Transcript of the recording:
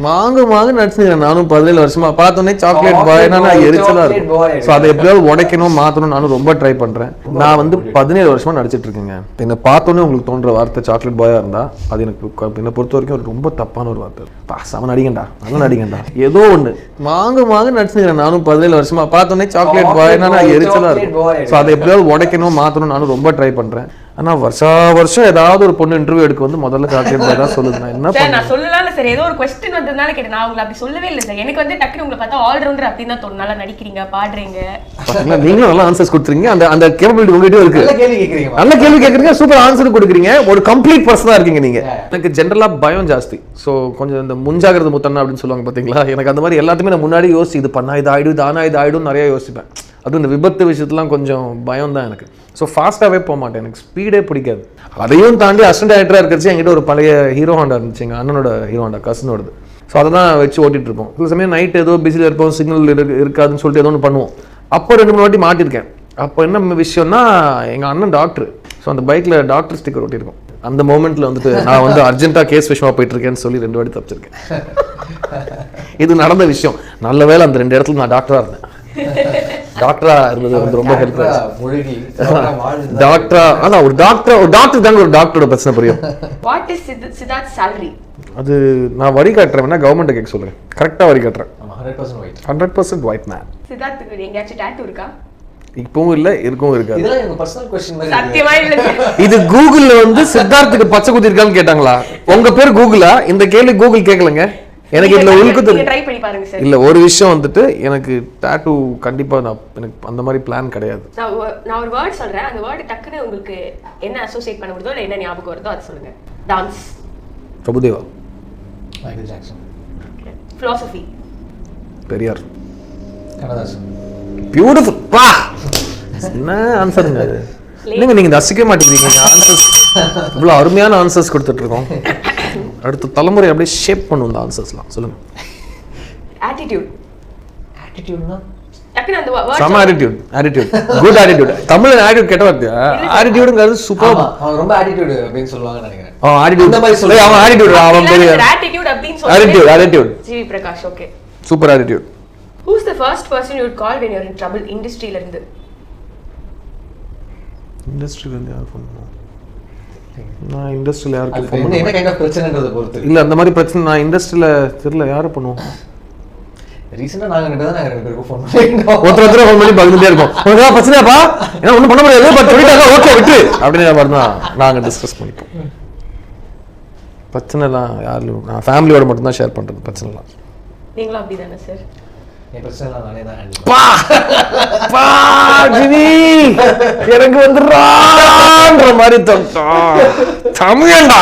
மாங்கு நடிச்சுக்கிறேன் நானும் 17 வருஷமா. பார்த்தோன்னே சாக்லேட் பாய்னா நான் எரிச்சலா இருக்கும். ஸோ அதை எப்படியாவது உடைக்கணும் மாற்றணும் நானும் ரொம்ப ட்ரை பண்றேன். நான் வந்து 17 வருஷமா நடிச்சிட்டு இருக்கேங்க. என்னை பார்த்தோன்னே உங்களுக்கு தோன்ற வார்த்தை சாக்லேட் பாயா இருந்தா அது எனக்கு என்னை பொறுத்த வரைக்கும் ரொம்ப தப்பான ஒரு வார்த்தை. அவன் நடிகண்டா நல்லா நடிகண்டா ஏதோ ஒண்ணு மாங்கு நடிச்சுக்கிறேன் நானும் 17 வருஷமா. பார்த்தோன்னே சாக்லேட் பாய்னா நான் எரிச்சலா இருக்கும். ஸோ அதை எப்படியாவது உடைக்கணும் மாற்றணும் நானும் ரொம்ப ட்ரை பண்றேன். ஆனா வருஷம் ஏதாவது ஒரு பொண்ணு இன்டர்வியூ எடுக்க வந்து முதல்ல சாக்லேட் பாய் தான் சொல்லுது. நான் என்ன சார் நான் சொல்லலாம் சார், ஏதோ ஒரு क्वेश्चन வந்ததனால கேட்டேன். நான் உங்களை அப்படி சொல்லவே இல்லை சார். எனக்கு வந்து டக்குனு உங்களை பார்த்தா ஆல் ரவுண்டர் அப்படின்னு தான் தோணும். நல்லா நடிக்கிறீங்க, பாடுறீங்க. பாத்தீங்களா, நீங்களும் நல்லா ஆன்சர்ஸ் கொடுத்துறீங்க. அந்த கேப்பபிலிட்டி உங்ககிட்ட இருக்கு. நல்ல கேள்வி கேட்குறீங்க, சூப்பர் ஆன்சர் கொடுக்குறீங்க. ஒரு கம்ப்ளீட் பர்சனா இருக்கீங்க நீங்க. எனக்கு ஜென்ரலா பயம் ஜாஸ்தி. ஸோ கொஞ்சம் இந்த முன்ஜாகிரதை முத்தண்ணா அப்படின்னு சொல்லுவாங்க பார்த்தீங்களா, எனக்கு அந்த மாதிரி எல்லாத்தையுமே நான் முன்னாடி யோசிச்சு இது பண்ணா இது ஆயிடும், இது ஆனா இது ஆயிடும் நிறைய யோசிப்பேன். அதுவும் இந்த விபத்து விஷயத்துலாம் கொஞ்சம் பயம் தான் எனக்கு. ஸோ ஃபாஸ்ட்டாகவே போக மாட்டேன், எனக்கு ஸ்பீடே பிடிக்காது. அதையும் தாண்டி அசிஸ்டன்ட் டைரக்டராக இருக்கிறச்சு என்கிட்ட ஒரு பழைய ஹீரோ ஹாண்டா இருந்துச்சு, எங்கள் அண்ணனோட ஹீரோ ஹாண்டா கசினோடது. ஸோ அதை தான் வச்சு ஓட்டிகிட்டு இருப்போம். சில சமயம் நைட் ஏதோ பிஸியில் இருப்போம், சிக்னல் இருக்காதுன்னு சொல்லிட்டு ஏதோ ஒன்று பண்ணுவோம். அப்போ 2-3 வாட்டி மாட்டிருக்கேன். அப்போ என்ன விஷயம்னா, எங்கள் அண்ணன் டாக்டர். ஸோ அந்த பைக்கில் டாக்டர் ஸ்டிக்கர் ஓட்டியிருக்கோம். அந்த மோமெண்ட்டில் வந்துட்டு நான் வந்து அர்ஜென்ட்டாக கேஸ் விஷயமா போயிட்டுருக்கேன்னு சொல்லி 2 வாட்டி தப்பிச்சிருக்கேன். இது நடந்த விஷயம். நல்ல வேளை அந்த 2 இடத்துல நான் டாக்டராக இருந்தேன். டாக்டரா இருந்தது வந்து ரொம்ப ஹெல்ப் டாக்டரா. அதான் ஒரு டாக்டர் தாங்க ஒரு டாக்டரோட பிரச்சனை புரியும். What is Siddharth salary? அது நான் வரி காட்டுறேன்னா கவர்மெண்ட் கேட்க சொல்லுங்க. கரெக்டா வரி காட்டுறேன். 100% ஒயிட் மேன். சித்தார்த்துக்கு எங்கேயாச்சும் டாட்டூ இருக்கா? இப்பவும் இல்ல, இருக்கவும் இருக்காது. இதெல்லாம் எங்க பர்சனல் क्वेश्चन மாதிரி. சத்தியமா இல்ல. இது கூகுள்ல வந்து சித்தார்த்துக்கு பச்சை குத்தி இருக்கான்னு கேட்டாங்களா? உங்க பேர் கூகுளா? இந்த கேள்வி கூகுள் கேட்கலங்க. எனக்கு இதுல உள்கு ட்ரை பண்ணி பாருங்க சார். இல்ல ஒரு விஷயம் வந்துட்டு எனக்கு டாட்டூ கண்டிப்பா எனக்கு அந்த மாதிரி பிளான் கிடையாது. நான் ஒரு வேர்ட் சொல்றேன், அந்த வேர்ட் டக்குன்னு உங்களுக்கு என்ன அசோசியேட் பண்ண முடியுதோ இல்ல என்ன ஞாபகம் வருதோ அது சொல்லுங்க. Dance. Prabhudeva. Michael Jackson. philosophy. Periyar. Kannadasan. Beautiful. பா என்ன ஆன்சருங்க அது? இல்லைங்க நீங்க ரசிக்க மாட்டேங்கிறீங்க. ஆன்சர்ஸ் இவ்வளோ அருமையான ஆன்சர்ஸ் கொடுத்துட்டு இருக்கோம். அடுத்த தலைமுறை அப்படியே ஷேப் பண்ணும் இந்த ஆன்சர்ஸ்லாம். சொல்லுங்க. ஆட்டிடியூட். ஆட்டிடியூட்னா டக்குன்னு அந்த வேர்ட் சம ஆட்டிடியூட் குட் ஆட்டிடியூட். தமிழ்ல ஆட்டிடியூட் கேட்ட வார்த்தையா? ஆட்டிடியூட்ங்கிறது சூப்பர். அவன் ரொம்ப ஆட்டிடியூட் அப்படின்னு சொல்லுவாங்கன்னு நினைக்கிறேன். ஆட்டிடியூட் இந்த மாதிரி சொல்ல அவன் ஆட்டிடியூட் அவன் பெரிய ஆட்டிடியூட் அப்படின்னு சொல்லுங்க. Attitude G V Prakash. Okay, super attitude. who is the first person you would call when you're in trouble? இண்டஸ்ட்ரியில இருந்து. இண்டஸ்ட்ரியில இருந்து யார் பண்ணுவோம்? நான் இண்டஸ்ட்ரியில யாருக்கு ஃபோன் பண்ண என்ன கைண்ட் ஆஃப் பிரச்சனைன்றத பொறுத்து. இல்ல அந்த மாதிரி பிரச்சனை நான் இண்டஸ்ட்ரியில தெரியல யாரை பண்ணுவோம். ரீசெண்டா நாங்க ரெண்டு பேருக்கு ஃபோன் பண்ணிட்டோம். ஒருத்தர் ஃபோன் பண்ணி பகிர்ந்துட்டே இருக்கோம். உனக்கு பிரச்சனையாப்பா? என்ன ஒண்ணும் பண்ண முடியாது, பட் சொல்லிட்டாங்க ஓகே விட்டு அப்படின்னு மாதிரி தான் நாங்க டிஸ்கஸ் பண்ணிப்போம். பிரச்சனைலாம் யாரும் நான் ஃபேமிலியோட மட்டும் தான் ஷேர் பண்றது பிரச்சனைலாம். நீங்களும் அப்படிதானே சார்? என் பிரச்சனைலாம் நானே தான் ஹேண்டில் பா பா ஜிவி எனக்கு வந்துடுறான்ற மாதிரி தோட்டா தமிழண்டா.